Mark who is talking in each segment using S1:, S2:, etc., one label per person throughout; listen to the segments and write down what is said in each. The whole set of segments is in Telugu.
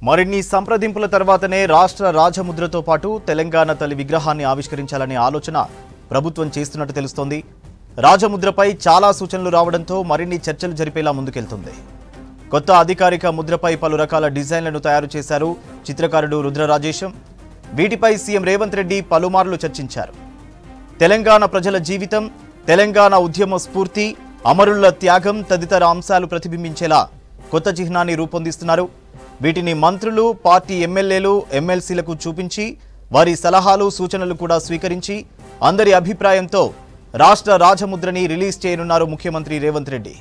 S1: మరిన్ని సంప్రదింపుల తర్వాతనే రాష్ట్ర రాజముద్రతో పాటు తెలంగాణ తల్లి విగ్రహాన్ని ఆవిష్కరించాలనే ఆలోచన ప్రభుత్వం చేస్తున్నట్టు తెలుస్తోంది. రాజముద్రపై చాలా సూచనలు రావడంతో మరిన్ని చర్చలు జరిపేలా ముందుకెళ్తుంది. కొత్త అధికారిక ముద్రపై పలు రకాల డిజైన్లను తయారు చేశారు చిత్రకారుడు రుద్ర రాజేశం. వీటిపై సీఎం రేవంత్ రెడ్డి పలుమార్లు చర్చించారు. తెలంగాణ ప్రజల జీవితం, తెలంగాణ ఉద్యమ స్ఫూర్తి, అమరుల త్యాగం తదితర అంశాలు ప్రతిబింబించేలా కొత్త చిహ్నాన్ని రూపొందిస్తున్నారు. వీటిని మంత్రులు, పార్టీ ఎమ్మెల్యేలు, ఎమ్మెల్సీలకు చూపించి వారి సలహాలు, సూచనలు కూడా స్వీకరించి అందరి అభిప్రాయంతో రాష్ట్ర రాజముద్రని రిలీజ్ చేయనున్నారు ముఖ్యమంత్రి రేవంత్ రెడ్డి.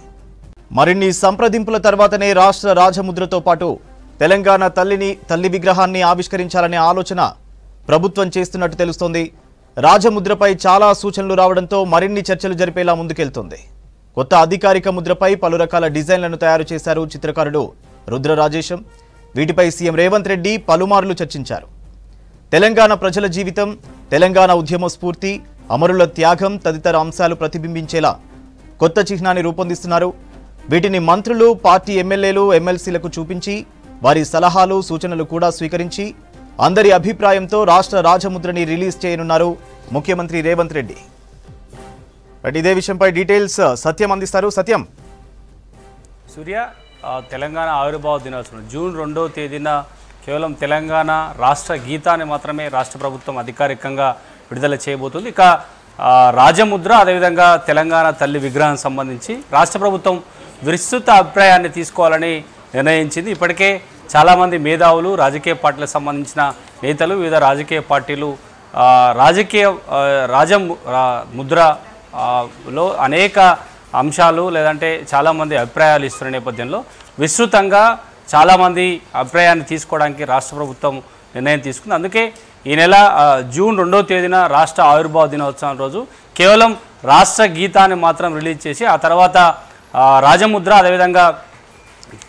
S1: మరిన్ని సంప్రదింపుల తర్వాతనే రాష్ట్ర రాజముద్రతో పాటు తెలంగాణ తల్లి విగ్రహాన్ని ఆవిష్కరించాలనే ఆలోచన ప్రభుత్వం చేస్తున్నట్టు తెలుస్తోంది. రాజముద్రపై చాలా సూచనలు రావడంతో మరిన్ని చర్చలు జరిపేలా ముందుకెళ్తుంది. కొత్త అధికారిక ముద్రపై పలు రకాల డిజైన్లను తయారు చేశారు చిత్రకారుడు రుద్ర రాజేశం. వీటిపై సీఎం రేవంత్ రెడ్డి పలుమార్లు చర్చించారు. తెలంగాణ ప్రజల జీవితం, తెలంగాణ ఉద్యమ స్ఫూర్తి, అమరుల త్యాగం తదితర అంశాలు ప్రతిబింబించేలా కొత్త చిహ్నాన్ని రూపొందిస్తున్నారు. వీటిని మంత్రులు, పార్టీ ఎమ్మెల్యేలు, ఎమ్మెల్సీలకు చూపించి వారి సలహాలు, సూచనలు కూడా స్వీకరించి అందరి అభిప్రాయంతో రాష్ట్ర రాజముద్రని రిలీజ్ చేయనున్నారు ముఖ్యమంత్రి రేవంత్ రెడ్డి. ఇదే విషయంపై డీటెయిల్స్ సత్యం అందిస్తారు. సత్యం.
S2: సూర్య, తెలంగాణ ఆవిర్భావ దినోత్సవం జూన్ 2వ తేదీన కేవలం తెలంగాణ రాష్ట్ర గీతాన్ని మాత్రమే రాష్ట్ర ప్రభుత్వం అధికారికంగా విడుదల చేయబోతుంది. ఇక రాజముద్ర, అదేవిధంగా తెలంగాణ తల్లి విగ్రహం సంబంధించి రాష్ట్ర ప్రభుత్వం విస్తృత అభిప్రాయాన్ని తీసుకోవాలని నిర్ణయించింది. ఇప్పటికే చాలామంది మేధావులు, రాజకీయ పార్టీలకు సంబంధించిన నేతలు, వివిధ రాజకీయ పార్టీలు ముద్రలో అనేక అంశాలు లేదంటే చాలామంది అభిప్రాయాలు ఇస్తున్న నేపథ్యంలో విస్తృతంగా చాలామంది అభిప్రాయాన్ని తీసుకోవడానికి రాష్ట్ర ప్రభుత్వం నిర్ణయం తీసుకుంది. అందుకే ఈ నెల జూన్ 2వ తేదీన రాష్ట్ర ఆవిర్భావ దినోత్సవం రోజు కేవలం రాష్ట్ర గీతాన్ని మాత్రం రిలీజ్ చేసి ఆ తర్వాత రాజముద్ర, అదేవిధంగా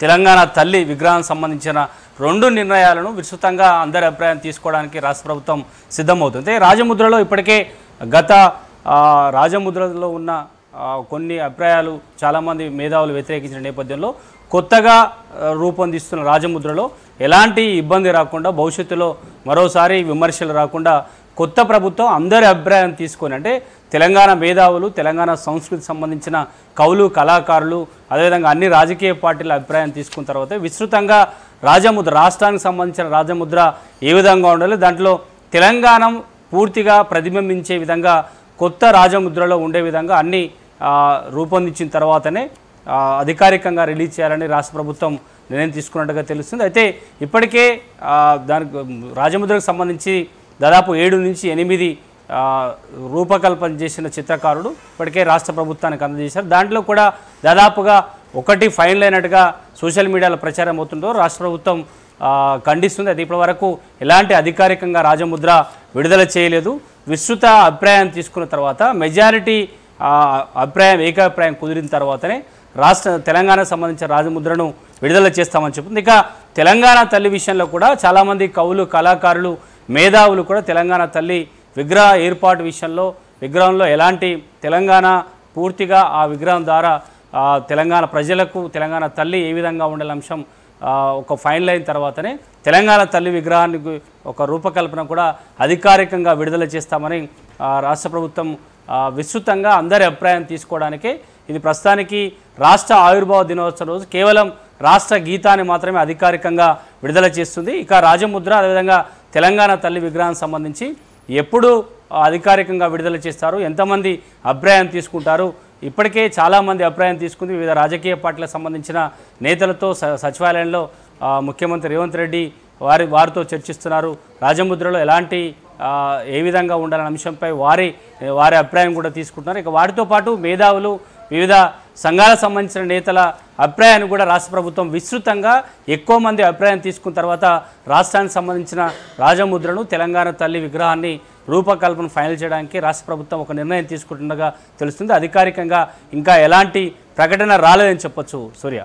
S2: తెలంగాణ తల్లి విగ్రహం సంబంధించిన 2 నిర్ణయాలను విస్తృతంగా అందరి అభిప్రాయం తీసుకోవడానికి రాష్ట్ర ప్రభుత్వం సిద్ధమవుతుంది. రాజముద్రలో ఇప్పటికే గత రాజముద్రలో ఉన్న కొన్ని అభిప్రాయాలు చాలామంది మేధావులు వ్యతిరేకించిన నేపథ్యంలో కొత్తగా రూపొందిస్తున్న రాజముద్రలో ఎలాంటి ఇబ్బంది రాకుండా, భవిష్యత్తులో మరోసారి విమర్శలు రాకుండా కొత్త ప్రభుత్వం అందరి అభిప్రాయం తీసుకొని, అంటే తెలంగాణ మేధావులు, తెలంగాణ సంస్కృతి సంబంధించిన కవులు, కళాకారులు, అదేవిధంగా అన్ని రాజకీయ పార్టీల అభిప్రాయం తీసుకున్న తర్వాత విస్తృతంగా రాజముద్ర, రాష్ట్రానికి సంబంధించిన రాజముద్ర ఏ విధంగా ఉండాలి, దాంట్లో తెలంగాణ పూర్తిగా ప్రతిబింబించే విధంగా కొత్త రాజముద్రలో ఉండే విధంగా అన్ని రూపొందించిన తర్వాతనే అధికారికంగా రిలీజ్ చేయాలని రాష్ట్ర ప్రభుత్వం నిర్ణయం తీసుకున్నట్టుగా తెలుస్తుంది. అయితే ఇప్పటికే దానికి రాజముద్రకు సంబంధించి దాదాపు 7 నుంచి 8 రూపకల్పన చేసిన చిత్రకారుడు ఇప్పటికే రాష్ట్ర ప్రభుత్వానికి అందజేశారు. దాంట్లో కూడా దాదాపుగా ఒకటి ఫైనల్ అయినట్టుగా సోషల్ మీడియాలో ప్రచారం అవుతుందో రాష్ట్ర ప్రభుత్వం ఖండిస్తుంది. అది ఇప్పటి వరకు ఎలాంటి అధికారికంగా రాజముద్ర విడుదల చేయలేదు. విస్తృత అభిప్రాయం తీసుకున్న తర్వాత మెజారిటీ అభిప్రాయం, ఏకాభిప్రాయం కుదిరిన తర్వాతనే తెలంగాణకు సంబంధించిన రాజముద్రను విడుదల చేస్తామని చెప్తుంది. ఇక తెలంగాణ తల్లి విషయంలో కూడా చాలామంది కవులు, కళాకారులు, మేధావులు కూడా తెలంగాణ తల్లి విగ్రహ ఏర్పాటు విషయంలో, విగ్రహంలో ఎలాంటి తెలంగాణ పూర్తిగా ఆ విగ్రహం ద్వారా తెలంగాణ ప్రజలకు తెలంగాణ తల్లి ఏ విధంగా ఉండాలి అంశం ఒక ఫైనల్ అయిన తర్వాతనే తెలంగాణ తల్లి విగ్రహానికి ఒక రూపకల్పన కూడా అధికారికంగా విడుదల చేస్తామని రాష్ట్ర ప్రభుత్వం విస్తృతంగా అందరి అభిప్రాయం తీసుకోవడానికే ఇది ప్రస్తుతానికి రాష్ట్ర ఆవిర్భావ దినోత్సవం రోజు కేవలం రాష్ట్ర గీతాన్ని మాత్రమే అధికారికంగా విడుదల చేస్తుంది. ఇక రాజముద్ర, అదేవిధంగా తెలంగాణ తల్లి విగ్రహం సంబంధించి ఎప్పుడు అధికారికంగా విడుదల చేస్తారు, ఎంతమంది అభిప్రాయం తీసుకుంటారు, ఇప్పటికే చాలామంది అభిప్రాయం తీసుకుంది. వివిధ రాజకీయ పార్టీలకు సంబంధించిన నేతలతో సచివాలయంలో ముఖ్యమంత్రి రేవంత్ రెడ్డి వారితో చర్చిస్తున్నారు. రాజముద్రలో ఎలాంటి ఏ విధంగా ఉండాలనే అంశంపై వారి అభిప్రాయం కూడా తీసుకుంటున్నారు. ఇక వాటితో పాటు మేధావులు, వివిధ సంఘాలకు సంబంధించిన నేతల అభిప్రాయాన్ని కూడా రాష్ట్ర ప్రభుత్వం విస్తృతంగా ఎక్కువ మంది అభిప్రాయం తీసుకున్న తర్వాత రాష్ట్రానికి సంబంధించిన రాజముద్రను, తెలంగాణ తల్లి విగ్రహాన్ని రూపకల్పన ఫైనల్ చేయడానికి రాష్ట్ర ప్రభుత్వం ఒక నిర్ణయం తీసుకుంటుండగా తెలుస్తుంది. అధికారికంగా ఇంకా ఎలాంటి ప్రకటన రాలేదని చెప్పొచ్చు సూర్య.